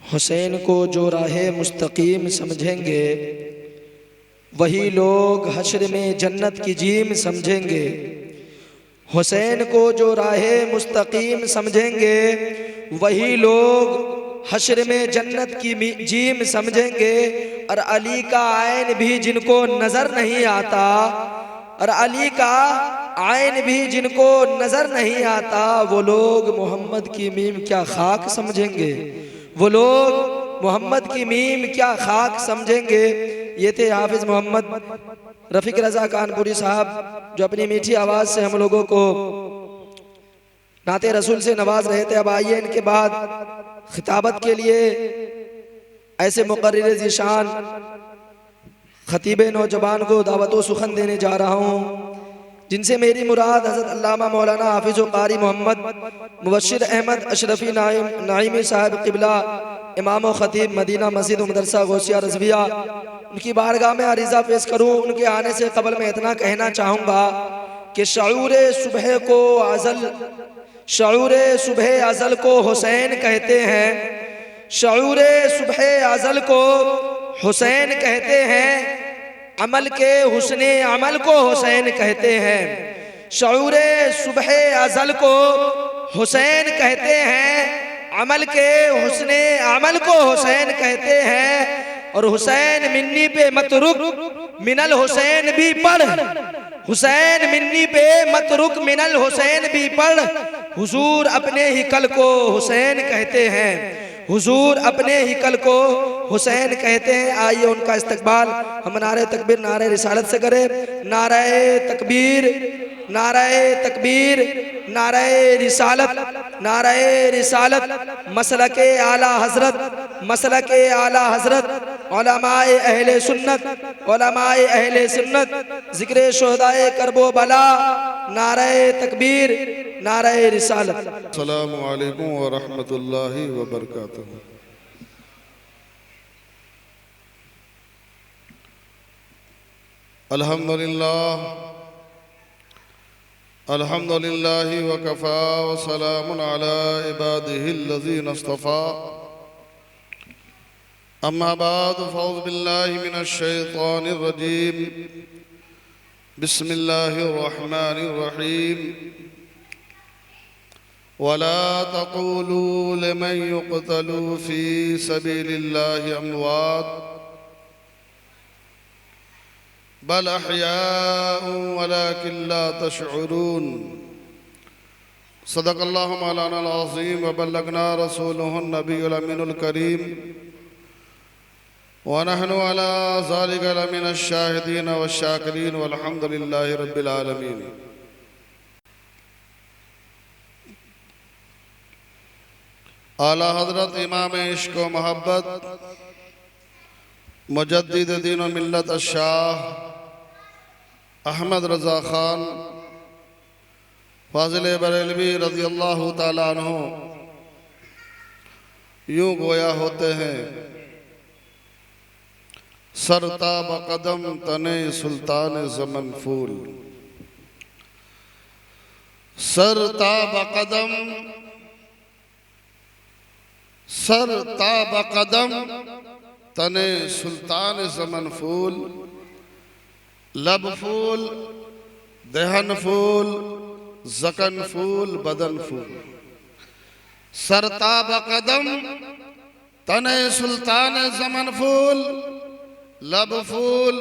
हुसैन को जो राहे मुस्तकीम समझेंगे वही लोग हश्र में जन्नत की जीम समझेंगे। हुसैन को जो राहे मुस्तकीम समझेंगे वही लोग हश्र में जन्नत की जीम समझेंगे। और अली का आयन भी जिनको नजर नहीं आता, और अली का आयन भी जिनको नजर नहीं आता, वो लोग मोहम्मद की मीम क्या खाक समझेंगे। वो लोग मोहम्मद की मीम क्या खाक समझेंगे। ये थे हाफिज मोहम्मद रफीक रजा कानपुरी साहब, जो अपनी मीठी आवाज से हम लोगों को नाते रसूल से नवाज रहे थे। अब आइए इनके बाद खिताबत के लिए ऐसे मुकर्रिर ज़ीशान खतीब नौजवान को दावत सुखन देने जा रहा हूँ, जिनसे मेरी मुराद हज़रत अल्लामा मौलाना हाफिज़ कारी मोहम्मद मुबश्शिर अहमद अशरफी नाइमी साहब क़िबला इमाम खतीब मदीना मस्जिद मदरसा गौसिया रज़विया, उनकी बारगाह में अरीज़ा पेश करूँ। उनके आने से कबल मैं इतना कहना चाहूँगा कि शऊरे सुबह को अज़ल, शऊरे सुबह अज़ल को हुसैन कहते हैं। शऊरे सुबह अज़ल को हुसैन कहते हैं। अमल के हुस्ने अमल को हुसैन कहते हैं। शऊरे सुबह अज़ल को हुसैन कहते हैं। अमल के हुस्ने अमल को हुसैन कहते हैं। और हुसैन मिन्नी पे मत रुक मिनल हुसैन भी पढ़, हुसैन मिन्नी पे मत रुक मिनल हुसैन भी पढ़। हुजूर अपने ही कल को हुसैन कहते हैं। हुजूर अपने ही कल को हुसैन कहते हैं। आइए उनका इस्तकबाल हम नारे तकबीर नारे रिसालत से करें। नारे तकबीर, नारे तकबीर, नारे रिसालत, नारे रिसालत। मसलके आला हजरत, मसलके आला हजरत, उलमाए अहले सुन्नत, उलमाए अहले सुन्नत, जिक्र शुहदाए करबो बला। नारे तकबीर, नारे रिसालत। अस्सलामु अलैकुम व रहमतुल्लाहि व बरकातुहू। अल्हम्दुलिल्लाह, अल्हम्दुलिल्लाह व कफ़ा व सलामुन अला इबादिहिल्लज़ीना इस्तफ़ा। अम्मा बाद फ़अऊज़ु बिल्लाहि मिनश शैतानिर रजीम। बिस्मिल्लाहिर रहमानिर रहीम। वला तक़ूलू लिमन युक़तलू फ़ी सबीलिल्लाहि अमवात बल अहयाउन वलाकिन ला तशउरून। सदक़ल्लाहु मौलानाल अज़ीम व बल्लगना रसूलुहुन नबियुल अमीनुल करीम व नहनु अला ज़ालिका लमिनश शाहिदीन वश्शाकिरीन वल्हम्दुलिल्लाहि रब्बिल आलमीन। आला हज़रत इमाम इश्क़ व मोहब्बत मुजद्दिद दीन व मिल्लत शाह अहमद रज़ा ख़ान फ़ाज़िल बरेलवी रज़ियल्लाहु ताला अन्हु यूँ गोया होते हैं, सरता बक़दम तने सुल्तान ज़मन फूल। सरता बक़दम, सरता बक़दम तने सुल्तान ज़मन फूल। लब फूल, दहन फूल, ज़कन फूल, बदन फूल। सरता बक़दम तने सुल्तान ज़मन फूल। लब फूल,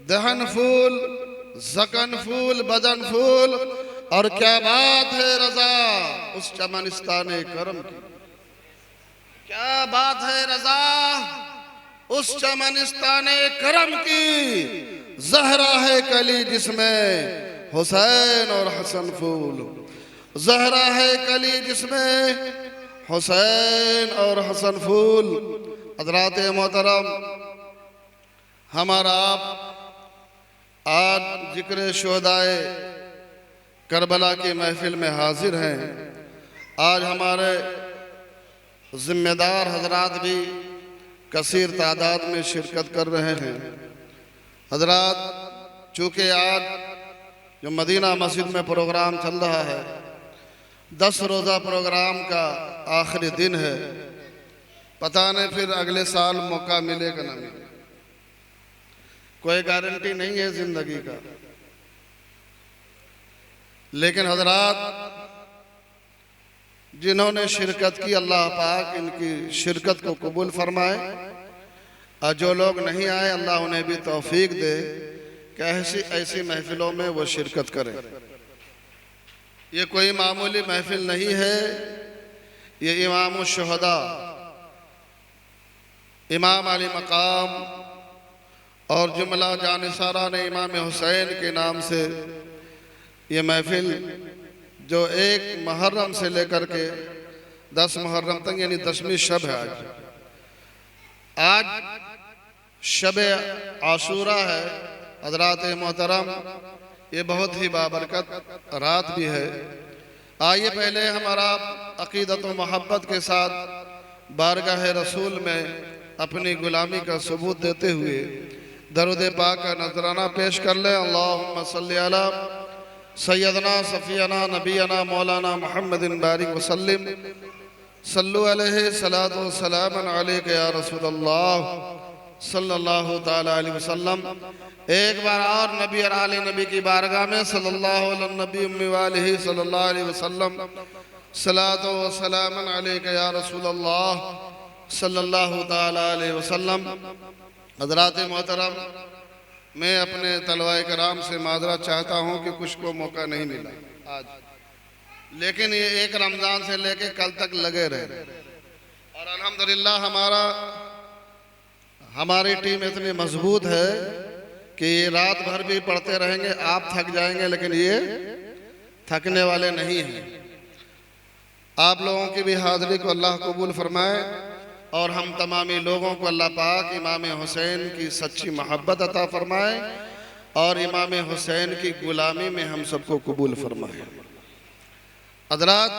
दहन फूल, ज़कन फूल, बदन फूल। और क्या बात है रज़ा उस चमनिस्ताने करम की, क्या बात है रज़ा उस चमनिस्ताने करम की। ज़हरा है कली जिसमें हुसैन और हसन फूल। ज़हरा है कली जिसमें हुसैन और हसन फूल। हज़रात मोहतरम, हमारा आप आज जिक्र शुहदाए करबला की महफिल में हाजिर हैं। आज हमारे ज़िम्मेदार हज़रात भी कसीर तादाद में शिरकत कर रहे हैं। हज़रात, चूँकि आज जो मदीना मस्जिद में प्रोग्राम चल रहा है, 10 रोज़ा प्रोग्राम का आखिरी दिन है। पता नहीं फिर अगले साल मौका मिलेगा ना मिले, कोई गारंटी नहीं है जिंदगी का। लेकिन हजरात जिन्होंने शिरकत की, अल्लाह पाक इनकी शिरकत को कबूल फरमाए, और जो लोग नहीं आए अल्लाह उन्हें भी तौफीक दे कि ऐसी ऐसी महफिलों में वो शिरकत करें। ये कोई मामूली महफिल नहीं है, ये इमाम शुहदा इमाम अली मकाम और जुमला जानिसारा ने इमाम हुसैन के नाम से ये महफिल जो 1 मुहर्रम से लेकर के 10 मुहर्रम तक यानी 10वीं शब है। आज शब आशूरा है हजरात मोहतरम, ये बहुत ही बाबरकत रात भी है। आइए पहले हमारा अकीदत व मोहब्बत के साथ बारगाह रसूल में अपनी गुलामी का सबूत देते हुए दरूद पाक का नजराना पेश कर ले। अल्लाहुम्मा सल्ली अला सैयदना सफ़ियना नबीना मौलाना मुहम्मदिन बारिक वसल्लिम सल्लु अलैहि सलातु व सलामन अलैका या रसूल अल्लाह सल्लल्लाहु ताला अलैहि वसल्लम। एक बार और नबी और आले नबी की बारगाह में सल्लल्लाहु अलैहि नबी उम्मी वालिही सल्लल्लाहु अलैहि वसल्लम सलातु व सलामन अलैका या रसूल अल्लाह सल्लल्लाहु ताला अलैहि वसल्लम। हज़रात मोहतरम, मैं अपने तलवाए कराम से माजरत चाहता हूँ कि कुछ को मौका नहीं मिला आज, लेकिन ये 1 रमज़ान से लेके कल तक लगे रहे और अल्हम्दुलिल्लाह हमारी टीम इतनी मजबूत है कि ये रात भर भी पढ़ते रहेंगे। आप थक जाएंगे लेकिन ये थकने वाले नहीं हैं। आप लोगों की भी हाज़िरी को अल्लाह कबूल फरमाए और हम तमामी लोगों को अल्लाह पाक इमाम हुसैन की सच्ची मोहब्बत अता फरमाए और इमाम हुसैन की गुलामी में हम सबको कबूल फरमाए। हज़रात,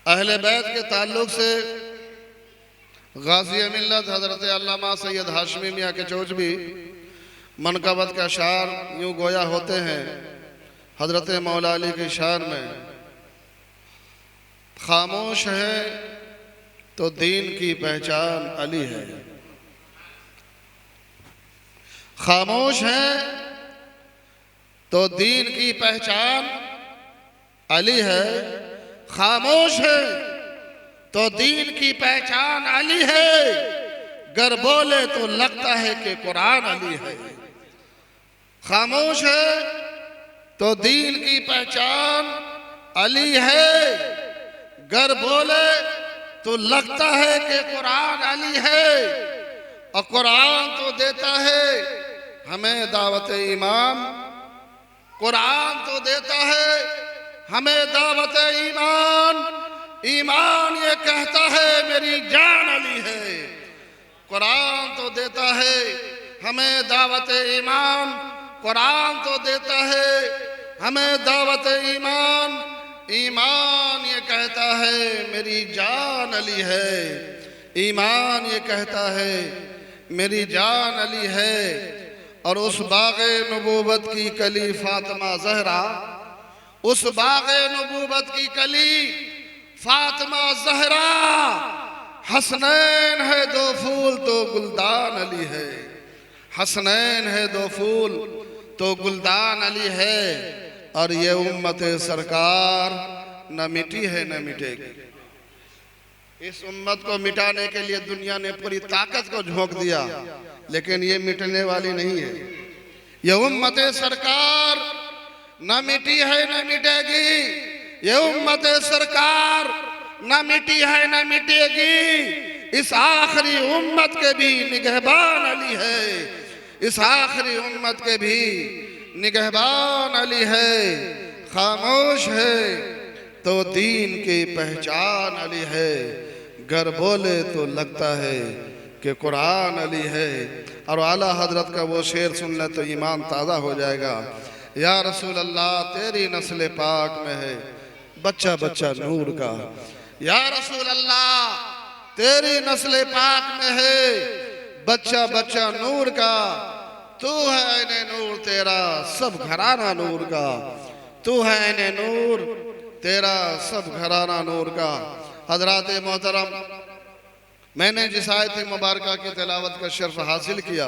अहले बैत के ताल्लुक से गाज़ी मिल्लत हज़रत अल्लामा सैयद हाशमी मियाँ के चौचबी मनक़बत का शार यूँ गोया होते हैं हज़रत मौला अली की शान में, खामोश है तो दीन की पहचान अली है। खामोश है तो दीन की पहचान अली है। खामोश है तो दीन की पहचान अली है। गर बोले तो लगता है कि कुरान अली है। खामोश है तो दीन की पहचान अली है। गर बोले तो लगता है कि कुरान अली है। और कुरान तो देता है हमें दावत ईमान। कुरान तो देता है हमें दावत ईमान। ईमान ये कहता है मेरी जान अली है। कुरान तो देता है हमें दावत ईमान। कुरान तो देता है हमें दावत ईमान। ईमान ये कहता है मेरी जान अली है। ईमान ये कहता है मेरी जान अली है। और उस बाग़े नबूवत की कली फातिमा ज़हरा, उस बाग़े नबूवत की कली फातिमा ज़हरा, हसनैन है 2 फूल तो गुलदान अली है। हसनैन है 2 फूल तो गुलदान अली है। और ये उम्मत सरकार न मिटी है न मिटेगी। इस उम्मत को मिटाने के लिए दुनिया ने पूरी ताकत को झोंक दिया, लेकिन ये मिटने वाली नहीं है। ये उम्मत सरकार न मिटी है न मिटेगी। ये उम्मत सरकार न मिटी है न मिटेगी। इस आखिरी उम्मत के भी निगहबान अली है। इस आखिरी उम्मत के भी निगहबान अली है। खामोश है तो दीन की पहचान अली है। घर बोले तो लगता है कि कुरान अली है। और आला हजरत का वो शेर सुन ले तो ईमान ताज़ा हो जाएगा। या रसूल अल्लाह तेरी नस्ल पाक में है बच्चा बच्चा नूर का। या रसूल अल्लाह तेरी नस्ल पाक में है बच्चा बच्चा नूर का। तू है ऐने नूर तेरा सब घराना नूर का। तू है ऐने नूर तेरा सब घराना नूर का। हजरात मोहतरम, मैंने जिस आयत मुबारक की तिलावत का शर्फ हासिल किया,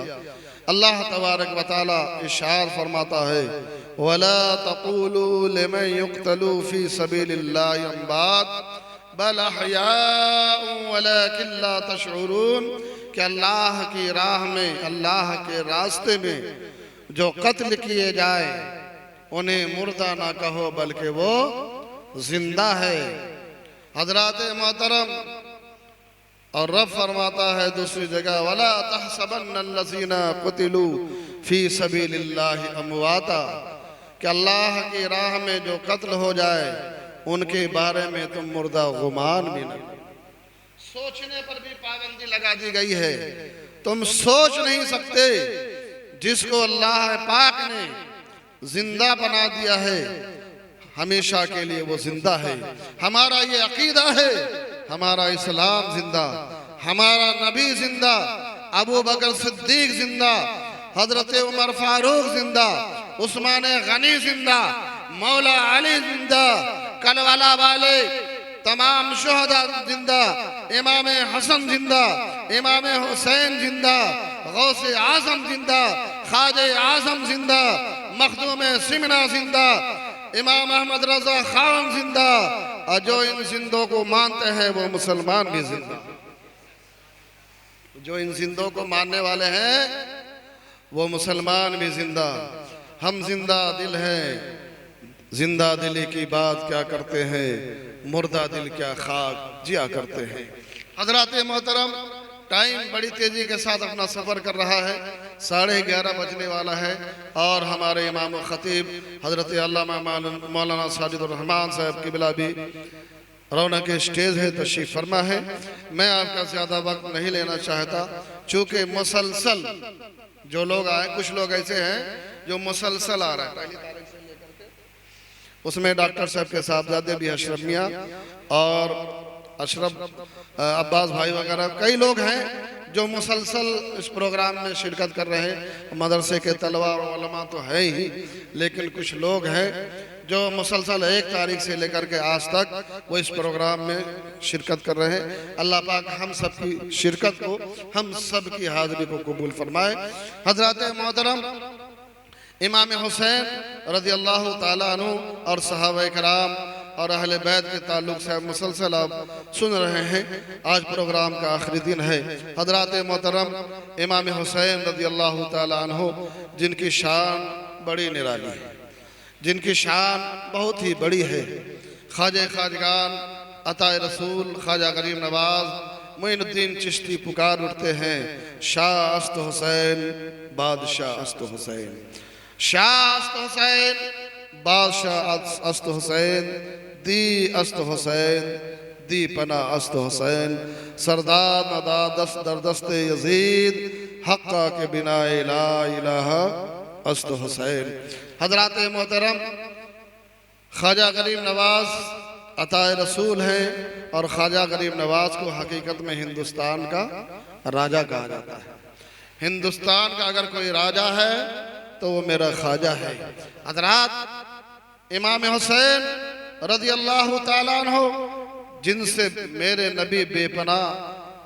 अल्लाह तबारक व तआला इरशाद फरमाता है, वला तक़ूलू लिमन युक़्तलू फ़ी सबीलिल्लाहि अम्वात बल अहयाउ वलाकिन ला तशऊरून, कि अल्लाह की राह में, अल्लाह के रास्ते में जो कत्ल किए जाए उन्हें मुर्दा ना कहो बल्कि वो जिंदा है। हजरात मोहतरम, और रब फरमाता है दूसरी जगह, वला तहसबन्नल्लज़ीना कुतिलू फी सबीलिल्लाहि अमवाता, कि अल्लाह की राह में जो कत्ल हो जाए उनके बारे में तुम मुर्दा गुमान भी नहीं। सोचने पर भी पाबंदी लगा दी गई है। तुम सोच नहीं सकते, जिसको अल्लाह पाक ने जिंदा बना दिया है हमेशा के लिए वो जिंदा है। हमारा ये अकीदा है, हमारा इस्लाम जिंदा, हमारा नबी जिंदा, अबू बकर सिद्दीक जिंदा, हजरत उमर फारूक जिंदा, उस्मान गनी जिंदा, मौला अली जिंदा, करबला वाले तमाम शुहदा जिंदा, इमाम हसन जिंदा, इमाम हुसैन जिंदा, गौसे आजम जिंदा, ख्वाजे आजम जिंदा, मखदूम सिमना जिंदा, इमाम अहमद रजा खान जिंदा, और जो इन जिंदों को मानते हैं वो मुसलमान भी जिंदा। जो इन जिंदों को मानने वाले हैं वो मुसलमान भी जिंदा। हम जिंदा दिल हैं, जिंदा दिली की बात क्या करते हैं, मुर्दा दिल क्या खाक जिया करते हैं। हजरात मोहतरम, टाइम बड़ी तेजी के साथ अपना सफर कर रहा है, 11:30 बजने वाला है, और हमारे इमाम खतीब हजरत अल्लामा मौलाना साजिदुर रहमान साहब किबला भी रौनक स्टेज है, तशरीफ फरमा है। मैं आपका ज़्यादा वक्त नहीं लेना चाहता, चूँकि मुसलसल जो लोग आए, कुछ लोग ऐसे हैं जो मुसलसल आ रहे हैं, पहली तारीख से लेकर के, उसमें डॉक्टर साहब के साहबजादे भी, अशरफ मियाँ और अशरफ अब्बास भाई वगैरह कई लोग हैं जो मुसलसल इस प्रोग्राम में शिरकत कर रहे हैं। मदरसे के तलबा और उलमा तो है ही, लेकिन कुछ लोग हैं जो मुसलसल 1 तारीख से लेकर के आज तक वो इस प्रोग्राम में शिरकत कर रहे हैं। अल्लाह पाक हम सब की शिरकत को, हम सब की हाज़िरी को कबूल फरमाए। हज़रात मोहतरम, इमाम हुसैन रज़ी अल्लाह ताला अन्हु और सहाबा कराम और अहले बैत के ताल्लुक से मुसलसल आप सुन रहे हैं। आज प्रोग्राम का आखिरी दिन है। हज़रात मोहतरम, इमाम हुसैन रज़ी अल्लाह ताला अन्हु, जिनकी शान बड़ी निराली है, जिनकी शान बहुत ही बड़ी है, ख्वाजा खाजगान अताए रसूल ख्वाजा गरीब नवाज मोइनुद्दीन चिश्ती पुकार उठते हैं, शाह अस्त हुसैन बादशाह अस्त हुसैन, शाह अस्त हुसैन बादशाह अस्त हुसैन, दी अस्त हुसैन दी पना अस्त हुसैन, सरदार नदा दस्त दर दस्ते यजीद हक्का के बिना ला इलाहा अस्त हुसैन। हजरात मोहतरम, ख्वाजा गरीब नवाज अताए रसूल हैं, और ख्वाजा गरीब नवाज को हकीकत में हिंदुस्तान का राजा कहा जाता है। हिंदुस्तान का अगर कोई राजा है तो वो मेरा ख्वाजा है। हजरात, इमाम हुसैन रज़ी अल्लाह ताला अन्हु, जिनसे मेरे नबी बेपना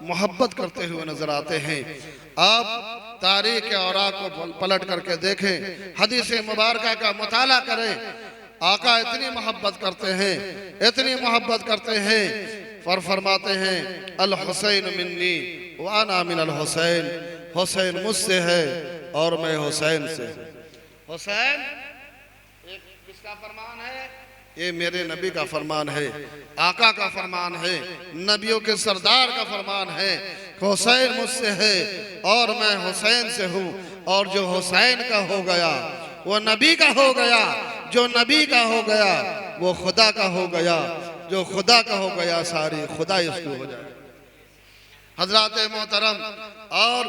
मोहब्बत करते हुए नजर आते हैं। आप तारीख के औराक को पलट करके देखें, हदीस मुबारक का मुताला करें। आका इतनी मोहब्बत करते हैं, इतनी मोहब्बत करते हैं, फरमाते हैं अल हुसैन मिन्नी व अना मिन अल हुसैन, हुसैन मुझसे है और मैं हुसैन से। हुसैन किसका फरमान है? ये मेरे नबी का फरमान है, आका का फरमान है, नबियों के सरदार का फरमान है। हुसैन मुझसे है और मैं हुसैन से हूँ, और जो हुसैन का हो गया वो नबी का हो गया, जो नबी का हो गया वो खुदा का हो गया, जो खुदा का हो गया सारी खुदाई उसकी हो जाए। हजरात मोहतरम, और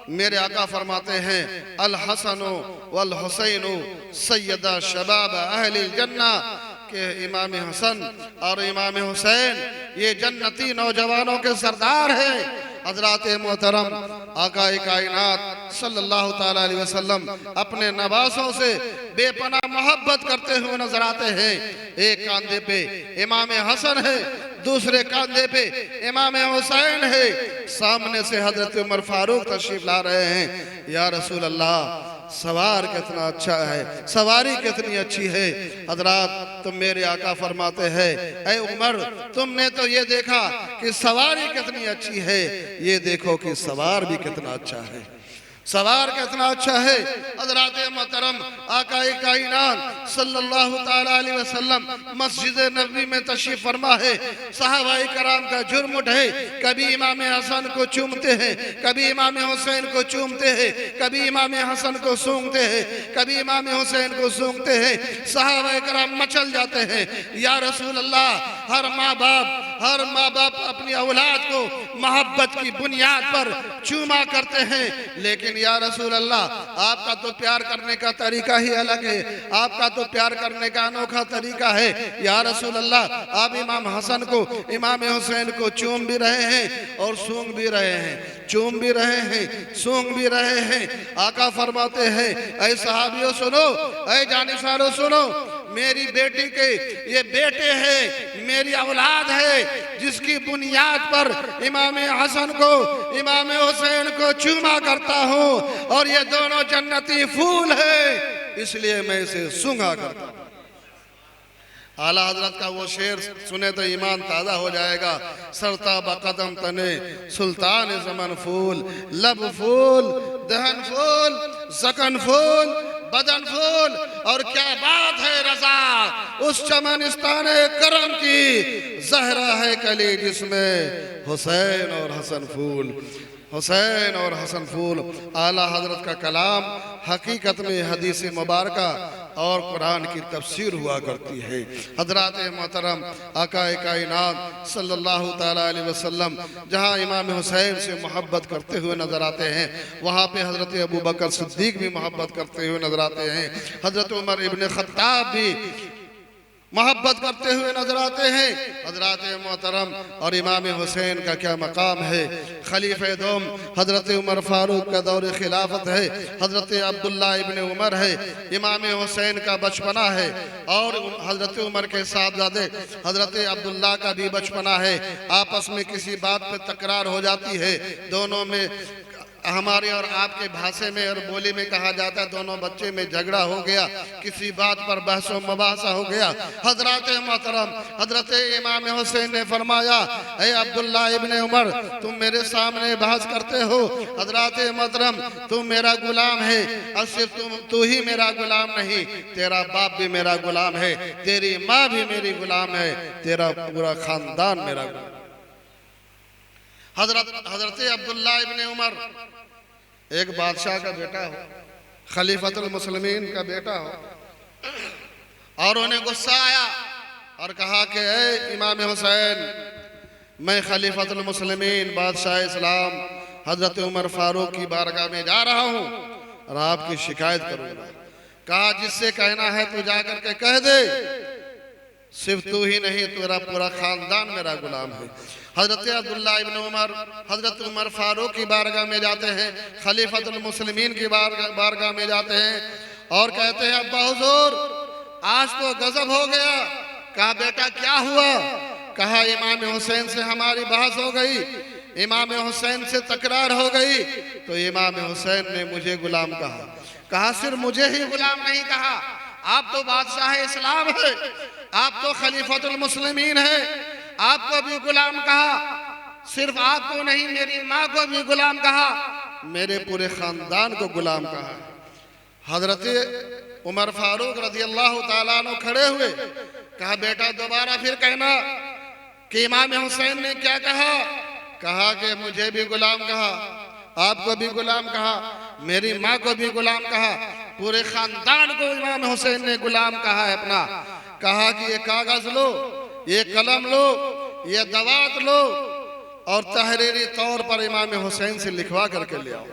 मेरे आका फरमाते हैं अल हसनो वल हुसैनो सैयदा शबाब अहलिल जन्ना, के इमाम हसन और इमाम हुसैन ये जन्नती नौजवानों के सरदार हैं, हजरात मोहतरम आकाए कायनात सल्लल्लाहु ताला अलैहि वसल्लम अपने नवासों से बेपनाह मोहब्बत करते हुए नजर आते हैं। एक कांधे पे इमाम हसन है, दूसरे कांधे पे इमाम हुसैन है, सामने से हजरत उमर फारूक तशरीफ ला रहे हैं। या रसूल अल्लाह, सवार कितना अच्छा है, सवारी कितनी अच्छी है। हजरात, तुम मेरे आका फरमाते हैं, ऐ उमर, तुमने तो ये देखा कि सवारी कितनी अच्छी है, ये देखो कि सवार भी कितना अच्छा है, सवार कितना अच्छा है। हजरात मोहतरम आकाए कायनात सल्लल्लाहु ताला अलैहि वसल्लम मस्जिद नबवी में तशरीफ फरमा है। सहाबाए कराम का जुर्म है, कभी इमाम हसन को चूमते हैं, कभी इमाम हुसैन को चूमते हैं, कभी इमाम हसन को सूंघते हैं, कभी इमाम हुसैन को सूंघते हैं। सहाबाए कराम मचल जाते हैं। या रसूल अल्लाह, हर माँ बाप अपनी औलाद को मोहब्बत की बुनियाद पर चूमा करते हैं, लेकिन या रसूल अल्लाह, आपका तो प्यार करने का तरीका ही अलग है, आपका तो प्यार करने का अनोखा तरीका है। या रसूल अल्लाह, आप इमाम हसन को, इमाम हुसैन को चूम भी रहे हैं और सूंघ भी रहे हैं, चूम भी रहे हैं, सूंघ भी रहे हैं। आका फरमाते हैं, ऐ सहाबियों सुनो, ऐ जानिसारो सुनो, मेरी बेटी के ये बेटे हैं, मेरी औलाद है, जिसकी बुनियाद पर इमाम हसन को, इमाम हुसैन को चूमा करता हूँ, और ये दोनों जन्नती फूल है, इसलिए मैं इसे सूंघा करता हूँ। आला हजरत का वो शेर सुने तो ईमान ताज़ा हो जाएगा। सरता बकदम तने सुल्तान ज़मन फूल, लब फूल, दहन फूल, ज़कन फूल, बदन फूल, और क्या बात है रजा उस चमनिस्तान करम की, जहरा है कली जिसमें हुसैन और हसन फूल, हुसैन और हसन फूल। आला हजरत का कलाम हकीकत में हदीस मुबारका और कुरान की तफसीर हुआ करती है। हजरात मोहतरम आकाए कायनात सल्लल्लाहु ताला अलैहि वसल्लम जहाँ इमाम हुसैन से मोहब्बत करते हुए नजर आते हैं, वहाँ पे हजरत अबू बकर सिद्दीक भी मोहब्बत करते हुए नजर आते हैं, हजरत उमर इब्न खत्ताब भी मोहब्बत करते हुए नजर आते हैं। हजरत मोहतरम और इमाम हुसैन का क्या मकाम है। खलीफे दोम हजरत उमर फारूक का दौर खिलाफत है, हजरत अब्दुल्ला इब्न उमर है, इमाम हुसैन का बचपना है, और हजरत उमर के साहबजादे हजरत अब्दुल्ला का भी बचपना है। आपस में किसी बात पे तकरार हो जाती है, दोनों में हमारे और आपके भाषा में और बोली में कहा जाता है, दोनों बच्चे में झगड़ा हो गया, किसी बात पर बहस व मुबाहसा हो गया। हजरत मोहतरम हजरत इमाम हुसैन ने फरमाया, ऐ अब्दुल्ला इब्न उमर, तुम मेरे सामने बहस करते हो। हजरत मोहतरम, तुम मेरा गुलाम है, और सिर्फ तू ही मेरा गुलाम नहीं, तेरा बाप भी मेरा गुलाम है, तेरी माँ भी मेरी गुलाम है, तेरा पूरा खानदान मेरा गुलाम। हजरत अब्दुल्ला इब्न उमर एक बादशाह का बेटा हो, खलीफतुल मुस्लिमीन का बेटा हो, और उन्हें गुस्सा आया और कहा कि ऐ इमाम हुसैन, मैं खलीफतुल मुस्लिमीन बादशाह इस्लाम हजरत उमर फारूक की बारगाह में जा रहा हूँ और आपकी शिकायत करूँगा। कहा जिससे कहना है तू जा करके कह दे, सिर्फ तू ही नहीं, तेरा पूरा खानदान मेरा गुलाम है। हजरत अब्दुल्ला इब्न उमर हजरत उमर फारूक की बारगाह में जाते हैं, खलीफतुल मुस्लिमीन की बारगाह में जाते हैं और कहते हैं, अब्बा हुजूर, आज तो गजब हो गया। कहा बेटा क्या हुआ? कहा इमाम हुसैन से हमारी बहस हो गई, इमाम हुसैन से तकरार हो गई, तो इमाम हुसैन ने मुझे गुलाम कहा। कहा सिर्फ मुझे ही गुलाम नहीं कहा, आप तो बादशाह इस्लाम है, आप तो खलीफतुल मुस्लिमीन है, आपको भी गुलाम कहा। सिर्फ आपको नहीं, मेरी माँ को भी गुलाम कहा, मेरे पूरे खानदान को गुलाम कहा। हजरत उमर फारूक रजी अल्लाह ताला अन्हु खड़े हुए, कहा बेटा दोबारा फिर कहना कि इमाम हुसैन ने क्या कहा? कहा कि मुझे भी गुलाम कहा, आपको भी गुलाम कहा, मेरी माँ को भी गुलाम कहा, पूरे खानदान को इमाम हुसैन ने गुलाम कहा है अपना। कहा कि ये कागज लो, ये कलम लो, ये दवात लो, और तहरीरी तौर पर इमाम हुसैन से लिखवा करके ले आओ।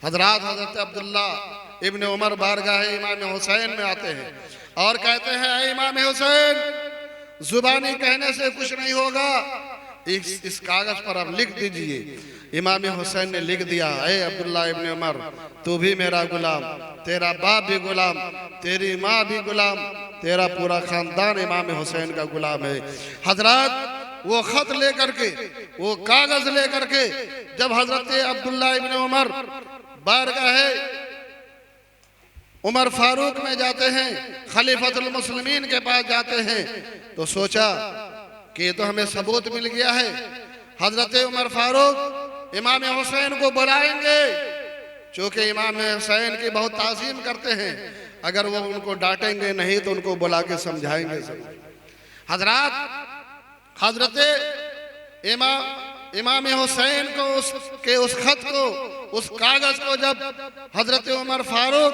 हजरत अब्दुल्ला इब्न उमर बारगाह इमाम हुसैन में आते हैं और कहते हैं, इमाम हुसैन, जुबानी कहने से कुछ नहीं होगा, इस कागज पर आप लिख दीजिए। इमाम हुसैन ने लिख दिया, ऐ अब्दुल्ला इब्न उमर, तू भी मेरा गुलाम, तेरा बाप भी गुलाम, तेरी माँ भी गुलाम, तेरा पूरा खानदान इमाम हुसैन का गुलाम है। हजरत वो खत लेकर के, वो कागज लेकर के जब हजरत अब्दुल्ला इब्न उमर बारगाह उमर फारूक में जाते हैं, खलीफतुल मुस्लिमीन के पास जाते हैं, तो सोचा कि ये तो हमें सबूत मिल गया है। हजरत उमर फारूक इमाम हुसैन को बुलाएंगे, चूंकि इमाम हुसैन की बहुत ताज़ीम करते हैं, अगर वो उनको डांटेंगे नहीं तो उनको बुला के समझाएंगे। हजरत इमाम हुसैन को उस खत को, उस कागज को जब हजरत उमर फारूक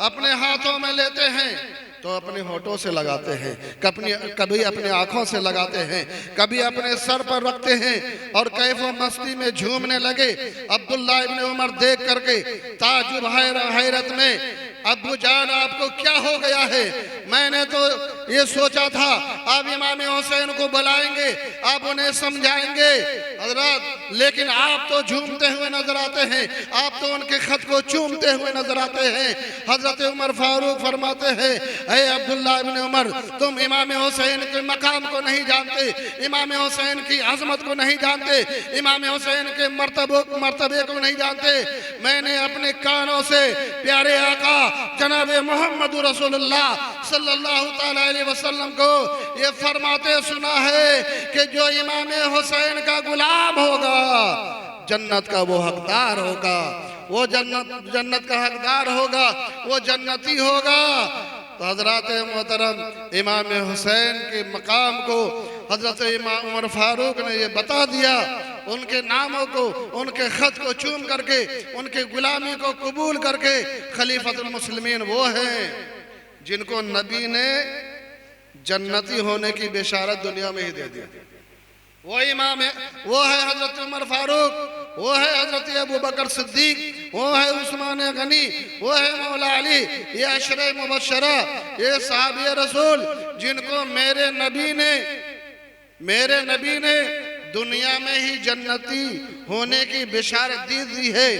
अपने हाथों में लेते हैं तो अपने होठों से लगाते हैं, कभी अपने आंखों से लगाते हैं, कभी अपने सर पर रखते हैं और कैफो मस्ती में झूमने लगे। अब्दुल्ला इब्न उमर देख करके ताजुब हैरत में, अब्बू जान आपको क्या हो गया है? मैंने तो ये सोचा था आप इमाम हुसैन को बुलाएंगे, आप उन्हें समझाएंगे हजरत, लेकिन आप तो झूमते हुए नजर आते हैं, आप तो उनके खत को चूमते हुए नजर आते हैं। हजरत उमर फारूक फरमाते हैं, ऐ अब्दुल्ला इब्न उमर, तुम इमाम हुसैन के मकाम को नहीं जानते, इमाम हुसैन की अजमत को नहीं जानते, इमाम हुसैन के मर्तबे को नहीं जानते। मैंने अपने कानों से प्यारे आका जनाब मोहम्मद रसूलुल्लाह सल्लल्लाहु ताला अलैहि वसल्लम को ये फरमाते सुना है कि जो इमाम हुसैन का गुलाम होगा जन्नत का वो हकदार होगा, वो जन्नत का हकदार होगा, वो जन्नती होगा। तो हजरत मोहतरम इमाम हुसैन के मकाम को हजरत इमाम उमर फारूक ने ये बता दिया, उनके नामों को, उनके खत को चूम करके, उनके गुलामी को कबूल करके खलीफतुल मुस्लिमीन वो हैं जिनको नबी ने जन्नती होने की बिशारत दुनिया में ही दे दी। वो इमाम है, वो है हजरत उमर फारूक, वो है हजरत अबू बकर सिद्दीक, वो है उस्मान गनी, वो है मौला अली, ये अशरे मुबशरा, ये साहबी रसूल जिनको मेरे नबी ने दुनिया में ही जन्नती होने की बिशारत दी है।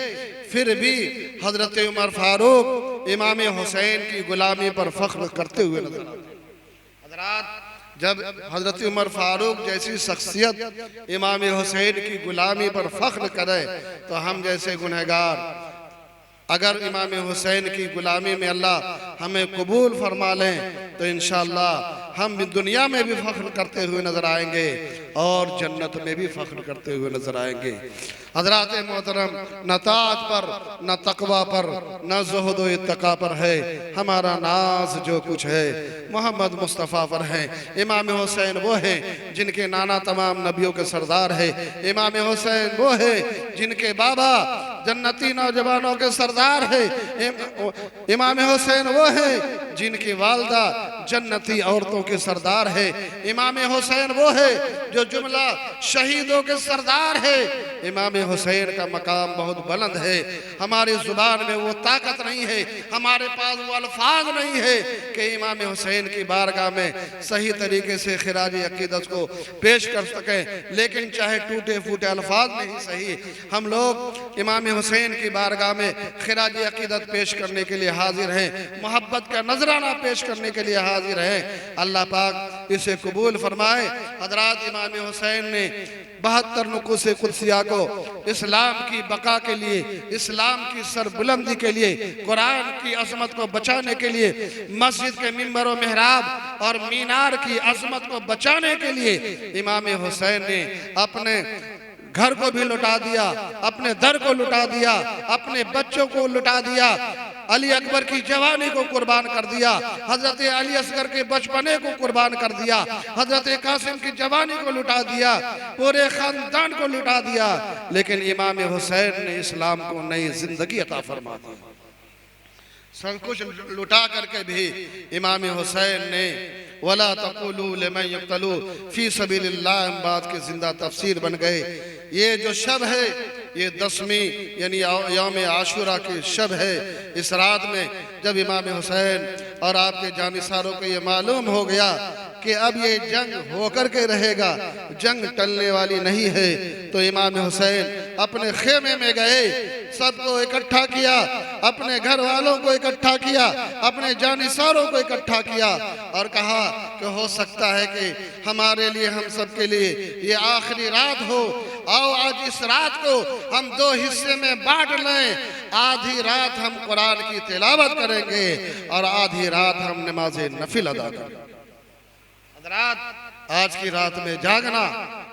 फिर भी हजरत उमर फारूक इमाम हुसैन की गुलामी पर फख्र करते हुए नजर आते हैं। जब हजरत उमर फारूक जैसी शख्सियत इमाम हुसैन की गुलामी पर फख्र करे तो हम जैसे गुनहगार अगर इमाम हुसैन की गुलामी में अल्लाह हमें कबूल फरमा लें तो इंशाअल्लाह हम दुनिया में भी फख्र करते हुए नजर आएंगे और जन्नत में भी फख्र करते हुए नजर आएंगे। हजरात मोहतरम, न ताज पर, न तकवा पर, न ज़ुहद व इत्तका पर है हमारा नाज, जो कुछ है मोहम्मद मुस्तफ़ा पर है। इमाम हुसैन वो है जिनके नाना तमाम नबियों के सरदार है। इमाम हुसैन वो है जिनके बाबा जन्नती नौजवानों के सरदार है। इमाम हुसैन वो है जिनकी वालदा जन्नती औरतों के सरदार है। इमाम हुसैन वो है जो जुमला शहीदों के सरदार है। इमाम हुसैन का मकाम बहुत बुलंद है। हमारी जुबान में वो ताकत नहीं है, हमारे पास वो अल्फाज नहीं है कि इमाम हुसैन की बारगाह में सही तरीके से खिराज अकीदत को पेश कर सकें, लेकिन चाहे टूटे फूटे अल्फाज में ही सही हम लोग इमाम हुसैन की बारगाह में खिराज अकीदत पेश करने के लिए हाजिर हैं, मोहब्बत का नजराना पेश करने के लिए हाजिर हैं। अल्लाह पाक इसे कबूल फरमाए। हजरात, इमाम हुसैन ने 72 नुकूसे कुदसिया को इस्लाम की बका के लिए, इस्लाम की सरबुलंदी के लिए, कुरान की अजमत को बचाने के लिए, मस्जिद के मिंबर और मेहराब और मीनार की अजमत को बचाने के लिए इमाम हुसैन ने अपने घर को भी लुटा दिया, अपने दर को लुटा दिया, अपने बच्चों को लुटा दिया, अली अकबर की जवानी को कुर्बान कर दिया, हजरत अली असगर के बचपने को कुर्बान कर दिया, हजरत कासिम की जवानी को लुटा दिया, पूरे खानदान को लुटा दिया, लेकिन इमाम हुसैन ने इस्लाम को नई जिंदगी अता फरमा दी। सब कुछ लुटा करके भी इमाम हुसैन ने वला तक़ूलू लिमन यक़्तलू फी सबीलिल्लाह बात की जिंदा तफसीर बन गए। ये जो शब है ये 10वीं यानी यौम आशूरा की शब है। इस रात में जब इमाम हुसैन और आपके जानिसारों को ये मालूम हो गया कि अब ये जंग होकर के रहेगा, जंग टलने वाली नहीं है। तो इमाम हुसैन अपने खेमे में गए, सबको इकट्ठा किया, अपने घर वालों को इकट्ठा किया, अपने जानिसारों को इकट्ठा किया और कहा कि हो सकता है कि हमारे लिए, हम सब के लिए ये आखिरी रात हो। आओ आज इस रात को हम दो हिस्से में बांट लें। आधी रात हम कुरान की तिलावत करेंगे और आधी रात हम नमाज नफिल अदा करेंगे। आज की रात में जागना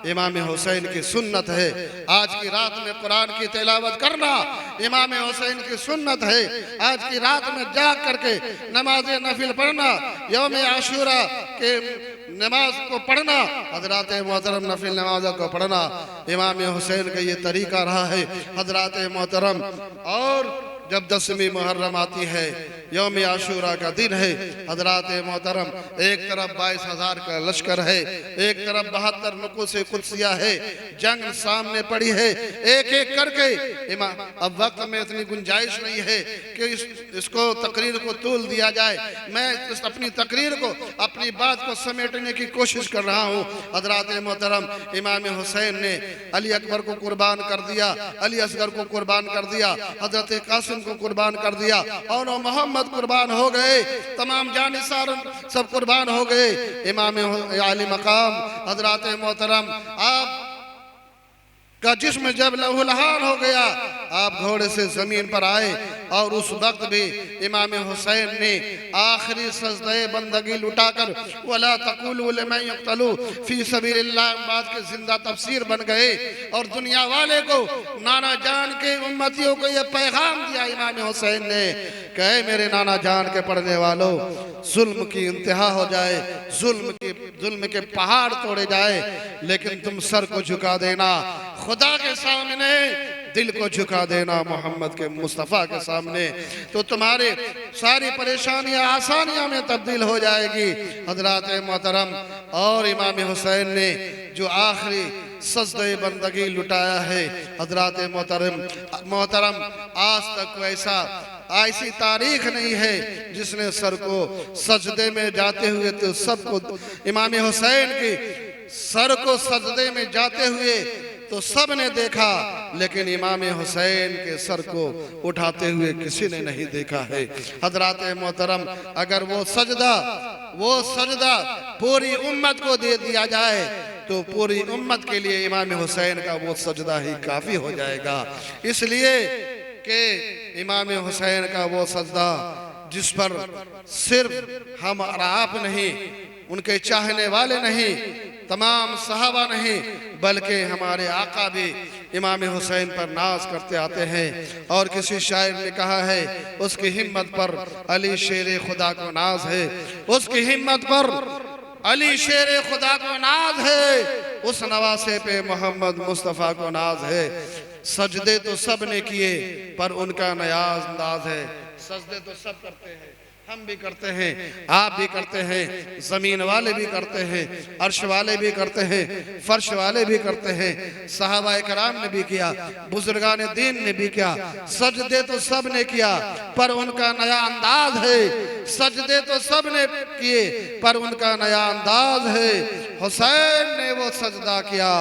इमाम हुसैन की सुन्नत है। आज की रात में कुरान की तिलावत करना इमाम हुसैन की सुन्नत है। आज की रात में जाग करके नमाज नफिल पढ़ना, यौम आशूरा के नमाज को पढ़ना, हजरात मोहतरम नफिल नमाज को पढ़ना इमाम हुसैन का ये तरीका रहा है। हजरात मोहतरम, और जब 10वीं मुहर्रम आती है, यौम आशूरा का दिन है, हजरात मोहतरम, एक तरफ 22,000 का लश्कर है, एक तरफ 72 नुकूस से कुदसिया है, जंग सामने पड़ी है, एक एक करके अब वक्त में इतनी गुंजाइश नहीं है कि इसको तकरीर को तूल दिया जाए। मैं अपनी तकरीर को, अपनी बात को समेटने की कोशिश कर रहा हूँ। हजरात मोहतरम, इमाम हुसैन ने अली अकबर को कुर्बान कर दिया, अली असगर को कुर्बान कर दिया, हजरत कासिम को कुर्बान कर दिया और मोहम्मद कुर्बान हो गए, तमाम जानिसार सब कुर्बान हो गए। इमाम आली मकाम हजरात मोहतरम, आप का जिस्म जब लहूलहान हो गया, आप घोड़े से जमीन पर आए और उस वक्त भी इमाम हुसैन ने आखिरी सजदे बंदगी लुटाकर वला तक़ूलू लिमन युक़्तलू फी सबीलिल्लाह बात के जिंदा तफसीर बन गए और दुनिया वाले को, नाना जान के उम्मतियों को यह पैगाम दिया इमाम हुसैन ने, कहे मेरे नाना जान के पढ़ने वालों, जुल्म की इंतहा हो जाए, जुल्म के पहाड़ तोड़े जाए, लेकिन तुम सर को झुका देना खुदा के सामने, दिल को झुका देना मोहम्मद के मुस्तफ़ा के सामने, तो तुम्हारे सारी परेशानियां आसानियां में तब्दील हो जाएगी। हजरात मोहतरम, और इमाम हुसैन ने जो आखिरी सजदे बंदगी लुटाया है, हजरात मोहतरम, आज तक ऐसी तारीख नहीं है जिसने सर को सजदे में जाते हुए, तो सबको इमाम हुसैन की सर को सजदे में जाते हुए तो सब ने देखा, लेकिन इमाम हुसैन के सर को उठाते हुए किसी ने नहीं देखा है। हजरात मोहतरम, अगर वो सजदा पूरी उम्मत को दे दिया जाए तो पूरी उम्मत के लिए इमाम हुसैन का वो सजदा ही काफी हो जाएगा। इसलिए कि इमाम हुसैन का वो सजदा जिस पर सिर्फ हम और आप नहीं, उनके चाहने वाले नहीं, तमाम सहाबा नहीं, बल्कि हमारे आका भी इमाम हुसैन पर नाज करते आते हैं। और किसी शायर ने कहा है, उसकी हिम्मत पर अली शेर खुदा को नाज है, उसकी हिम्मत पर अली शेर खुदा को नाज है, उस नवासे पे मोहम्मद मुस्तफ़ा को नाज है। सजदे तो सब ने किए पर उनका नया अंदाज है। सजदे तो सब करते हैं, हम भी करते हैं, आप भी करते हैं, जमीन वाले भी करते हैं, अर्श वाले भी करते हैं, फर्श वाले भी करते हैं, सहाबा कराम ने भी किया, बुजुर्गान दीन ने भी किया। सजदे तो सब ने किया पर उनका नया अंदाज है। सजदे तो सब ने किए पर उनका नया अंदाज है। हुसैन ने वो सजदा किया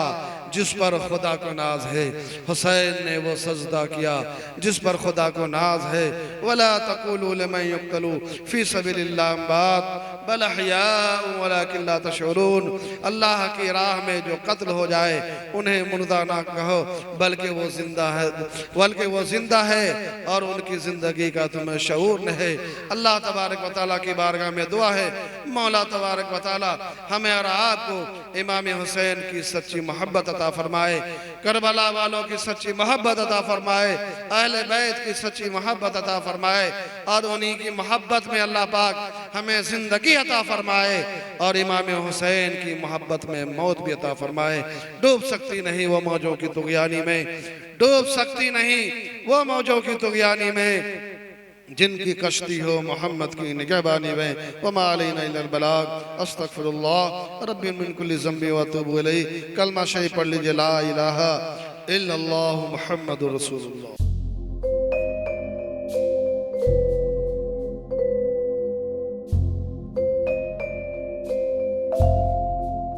जिस पर खुदा को नाज है। हुसैन ने वो सजदा किया जिस पर खुदा को नाज है। वला तक़ूलू लिमन युक़्तलू फी सबीलिल्लाह अम्वात बल अहयाउ वलाकिन ला तशऊरून। अल्लाह की राह में जो कत्ल हो जाए उन्हें मुर्दा ना कहो, बल्कि वो जिंदा है और उनकी जिंदगी का तुम्हें शऊर नहीं। अल्लाह तबारक व तआला की बारगाह में दुआ है, मौला तबारक व तआला हमें और आपको इमाम हुसैन की सच्ची मोहब्बत अता फरमाए, करबला वालों की सच्ची मोहब्बत अता फरमाए, अहले बैत की सच्ची मोहब्बत अता फरमाए और उन्हीं की मोहब्बत में अल्लाह पाक हमें जिंदगी अता फरमाए और इमाम हुसैन की मोहब्बत में मौत भी अता फरमाए। डूब सकती नहीं वो मौजों की तुग़यानी में, डूब सकती नहीं वो मौजों की तुग़यानी में जिनकी कश्ती हो मोहम्मद की निगहबानी में। वमा अलैना इल्लल बलाग। अस्तगफिरुल्लाह रब्बी मिन कुल्ली ज़ंबि व अतूबु इलैह। कलमा शरीफ पढ़ लीजिए, ला इलाहा इल्लल्लाहु मुहम्मदुर रसूलुल्लाह।